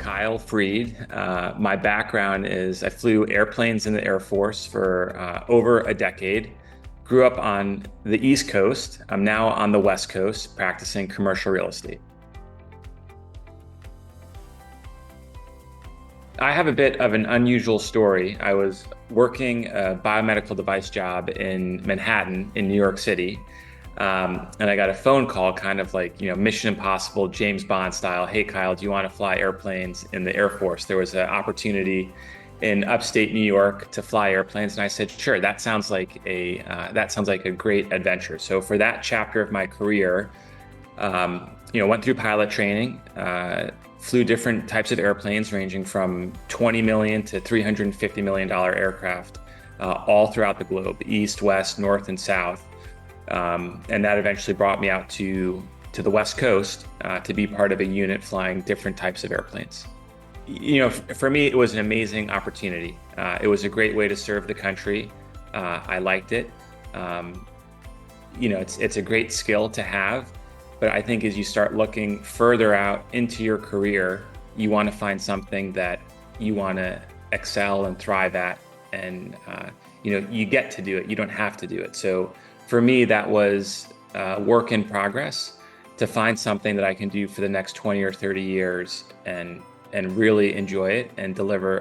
Kyle Freed. My background is I flew airplanes in the Air Force for over a decade. Grew up on the East Coast. I'm now on the West Coast practicing commercial real estate. I have a bit of an unusual story. I was working a biomedical device job in Manhattan in New York City. And I got a phone call, kind of like, Mission Impossible, James Bond style. Hey, Kyle, do you want to fly airplanes in the Air Force? There was an opportunity in upstate New York to fly airplanes, and I said, sure. That sounds like a great adventure. So for that chapter of my career, went through pilot training, flew different types of airplanes, ranging from 20 million to $350 million aircraft, all throughout the globe, east, west, north, and south. And that eventually brought me out to the West Coast to be part of a unit flying different types of airplanes. For me, it was an amazing opportunity. It was a great way to serve the country. I liked it. It's a great skill to have, but I think as you start looking further out into your career, you want to find something that you want to excel and thrive at, and you get to do it. You don't have to do it. So for me, that was work in progress to find something that I can do for the next 20 or 30 years and really enjoy it and deliver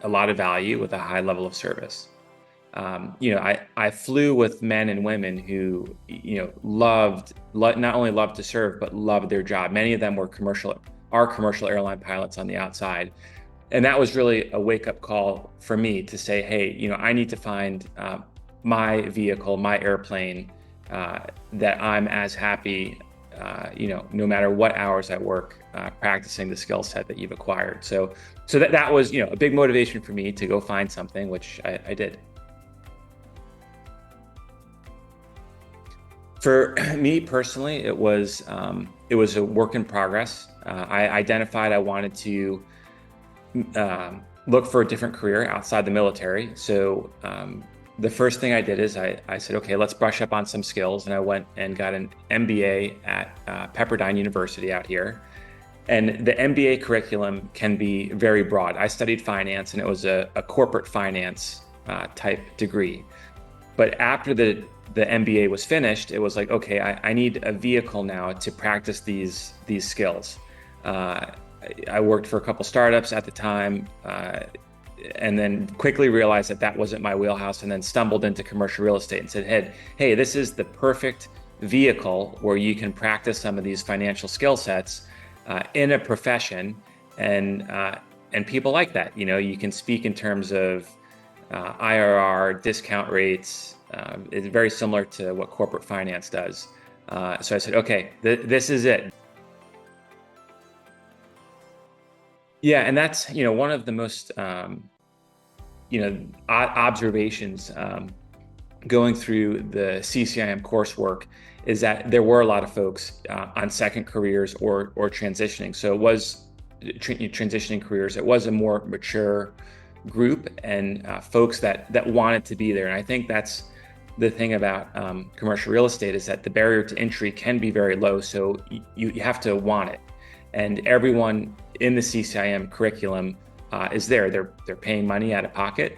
a lot of value with a high level of service. I flew with men and women who, not only loved to serve, but loved their job. Many of them are commercial airline pilots on the outside. And that was really a wake-up call for me to say, hey, I need to find my vehicle, my airplane, that I'm as happy, no matter what hours I work, practicing the skill set that you've acquired. So that was, a big motivation for me to go find something, which I did. For me personally, it was a work in progress. I identified I wanted to look for a different career outside the military. So the first thing I did is I said, okay, let's brush up on some skills. And I went and got an MBA at Pepperdine University out here. And the MBA curriculum can be very broad. I studied finance, and it was a corporate finance type degree. But after the MBA was finished, it was like, okay, I need a vehicle now to practice these skills. I worked for a couple startups at the time, and then quickly realized that wasn't my wheelhouse, and then stumbled into commercial real estate and said, hey, this is the perfect vehicle where you can practice some of these financial skill sets in a profession, and people like that. You can speak in terms of IRR, discount rates. It's very similar to what corporate finance does. So I said, okay, this is it. Yeah, and that's one of the most observations going through the CCIM coursework is that there were a lot of folks on second careers or transitioning. So it was transitioning careers. It was a more mature group, and folks that wanted to be there. And I think that's the thing about commercial real estate, is that the barrier to entry can be very low. So you have to want it. And everyone in the CCIM curriculum is there. They're paying money out of pocket.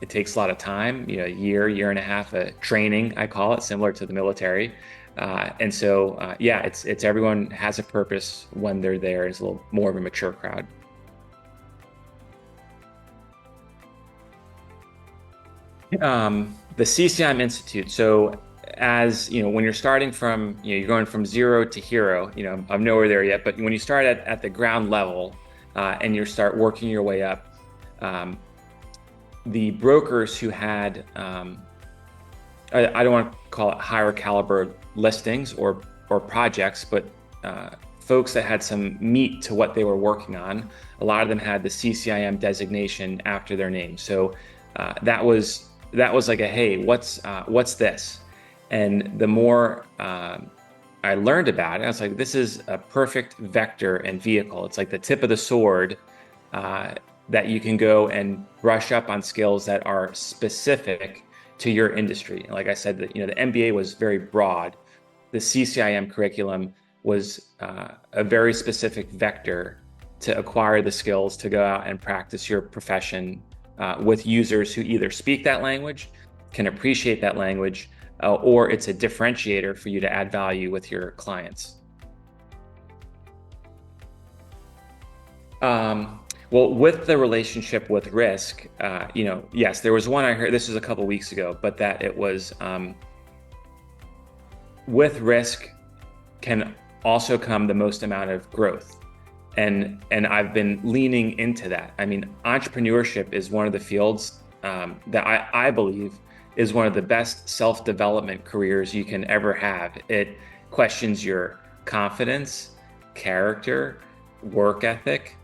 It takes a lot of time, a year and a half of training, I call it, similar to the military. And so, it's everyone has a purpose when they're there. It's a little more of a mature crowd. The CCIM Institute. So as when you're starting from, you're going from zero to hero, I'm nowhere there yet, but when you start at the ground level and you start working your way up, the brokers who had, I don't want to call it higher caliber listings or projects, but folks that had some meat to what they were working on, a lot of them had the CCIM designation after their name. So that was like hey, what's this? And the more I learned about it, I was like, this is a perfect vector and vehicle. It's like the tip of the sword that you can go and brush up on skills that are specific to your industry. Like I said, the MBA was very broad. The CCIM curriculum was a very specific vector to acquire the skills to go out and practice your profession with users who either speak that language, can appreciate that language, or it's a differentiator for you to add value with your clients. Well, with the relationship with risk, yes, there was one I heard, this was a couple weeks ago, but that it was with risk can also come the most amount of growth. And I've been leaning into that. I mean, entrepreneurship is one of the fields that I believe is one of the best self-development careers you can ever have. It questions your confidence, character, work ethic,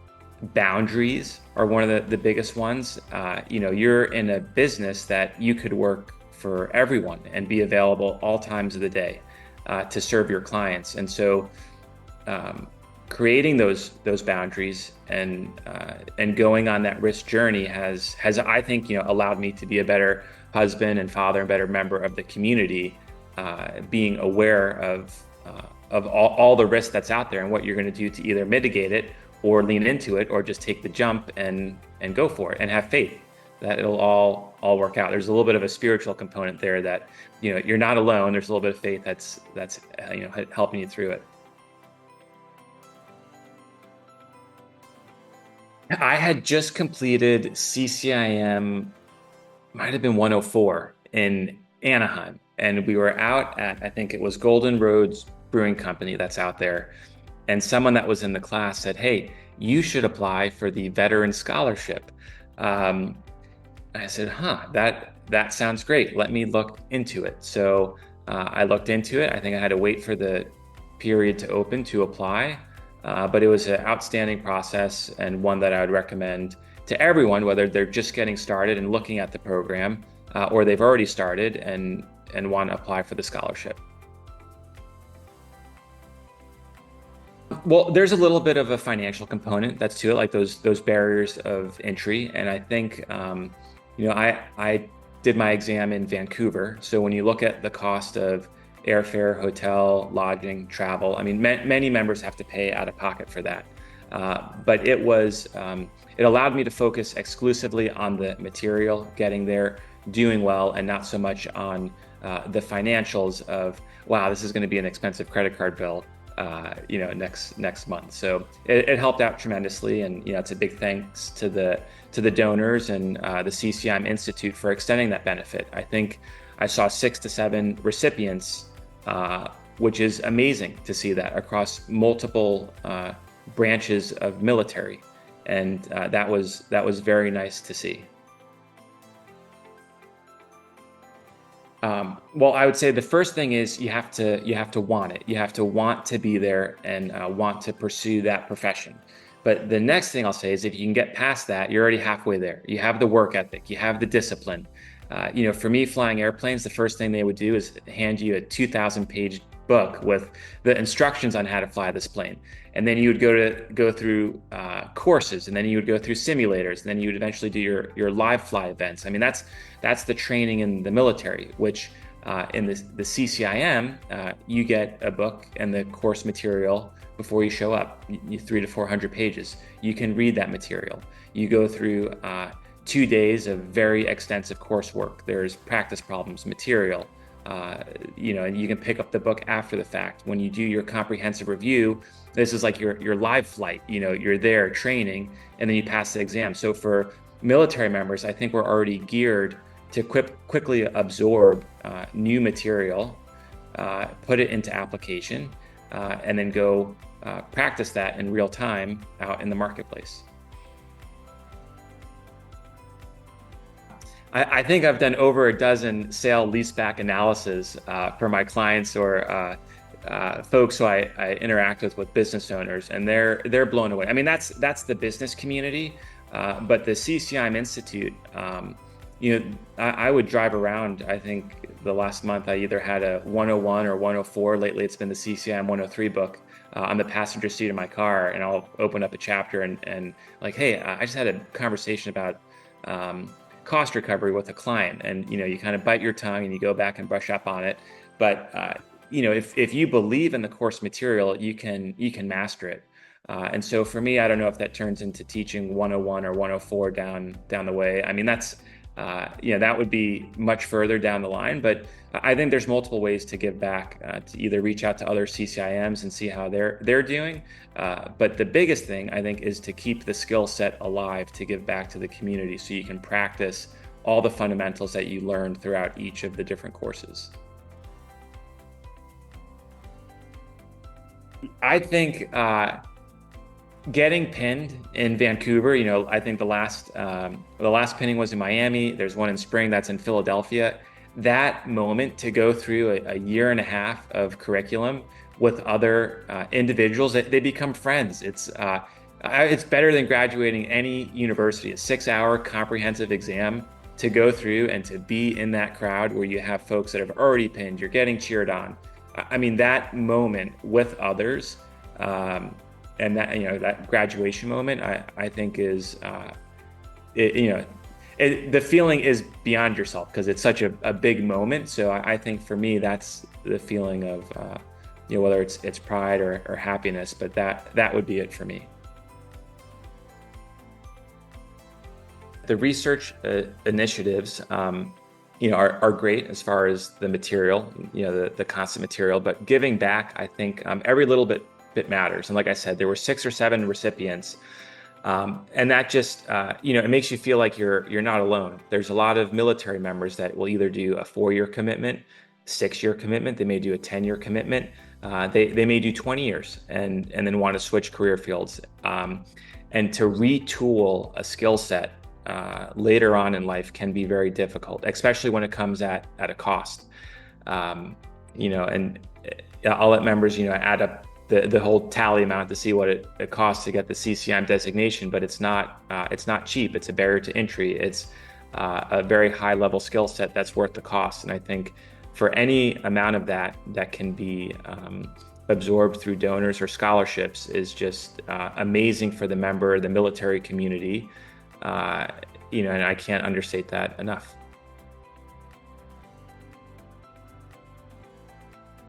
boundaries are one of the biggest ones. You're in a business that you could work for everyone and be available all times of the day to serve your clients. And so creating those boundaries and going on that risk journey has I think allowed me to be a better husband and father and better member of the community, being aware of all the risk that's out there and what you're going to do to either mitigate it or lean into it or just take the jump and go for it and have faith that it'll all work out. There's a little bit of a spiritual component there that you're not alone. There's a little bit of faith that's helping you through it. I had just completed CCIM, might have been 104 in Anaheim. And we were out at, I think it was Golden Roads Brewing Company that's out there. And someone that was in the class said, "Hey, you should apply for the veteran scholarship." I said, that sounds great. Let me look into it. So I looked into it. I think I had to wait for the period to open to apply. But it was an outstanding process and one that I would recommend to everyone, whether they're just getting started and looking at the program, or they've already started and want to apply for the scholarship. Well, there's a little bit of a financial component that's to it, like those barriers of entry. And I think, I did my exam in Vancouver. So when you look at the cost of airfare, hotel, lodging, travel, I mean, many members have to pay out of pocket for that. But it allowed me to focus exclusively on the material, getting there, doing well, and not so much on the financials of, wow, this is going to be an expensive credit card bill, next month. So it helped out tremendously, and it's a big thanks to the donors and the CCIM Institute for extending that benefit. I think I saw 6 to 7 recipients, which is amazing to see that across multiple branches of military, and that was very nice to see. Well, I would say the first thing is you have to want it. You have to want to be there and want to pursue that profession. But the next thing I'll say is if you can get past that, you're already halfway there. You have the work ethic, you have the discipline. For me, flying airplanes, the first thing they would do is hand you a 2,000-page book with the instructions on how to fly this plane. And then you would go through courses, and then you would go through simulators, and then you would eventually do your live fly events. I mean, that's the training in the military, which in the CCIM, you get a book and the course material before you show up, 300 to 400 pages. You can read that material. You go through 2 days of very extensive coursework. There's practice problems, material, and you can pick up the book after the fact. When you do your comprehensive review, this is like your live flight. You're there training, and then you pass the exam. So for military members, I think we're already geared to quickly absorb new material, put it into application, and then go practice that in real time out in the marketplace. I think I've done over a dozen sale leaseback analysis for my clients or folks who I interact with business owners, and they're blown away. I mean, that's the business community, but the CCIM Institute, I would drive around. I think the last month I either had a 101 or 104. Lately, it's been the CCIM 103 book on the passenger seat of my car, and I'll open up a chapter and like, hey, I just had a conversation about cost recovery with a client, and you kind of bite your tongue and you go back and brush up on it, but if you believe in the course material, you can master it. And so for me, I don't know if that turns into teaching 101 or 104 down the way. I mean, that would be much further down the line, but I think there's multiple ways to give back, to either reach out to other CCIMs and see how they're doing. But the biggest thing, I think, is to keep the skill set alive, to give back to the community so you can practice all the fundamentals that you learned throughout each of the different courses. I think getting pinned in Vancouver, I think the last pinning was in Miami. There's one in spring that's in Philadelphia. That moment to go through a year and a half of curriculum with other individuals, they become friends. It's better than graduating any university, a 6-hour comprehensive exam to go through and to be in that crowd where you have folks that have already pinned, you're getting cheered on. I mean, that moment with others, and that graduation moment, I think is, the feeling is beyond yourself because it's such a big moment. So I think for me, that's the feeling of, whether it's pride or happiness, but that would be it for me. The research initiatives, are great as far as the material, the constant material, but giving back, I think every little bit matters. And like I said, there were 6 or 7 recipients. And that just, it makes you feel like you're not alone. There's a lot of military members that will either do a 4-year commitment, 6-year commitment. They may do a 10-year commitment. They may do 20 years and then want to switch career fields. And to retool a skill set later on in life can be very difficult, especially when it comes at a cost. And I'll let members, add up the whole tally amount to see what it costs to get the CCIM designation, but it's not cheap. It's a barrier to entry. It's a very high level skill set that's worth the cost. And I think for any amount of that can be absorbed through donors or scholarships is just amazing for the military community. And I can't understate that enough.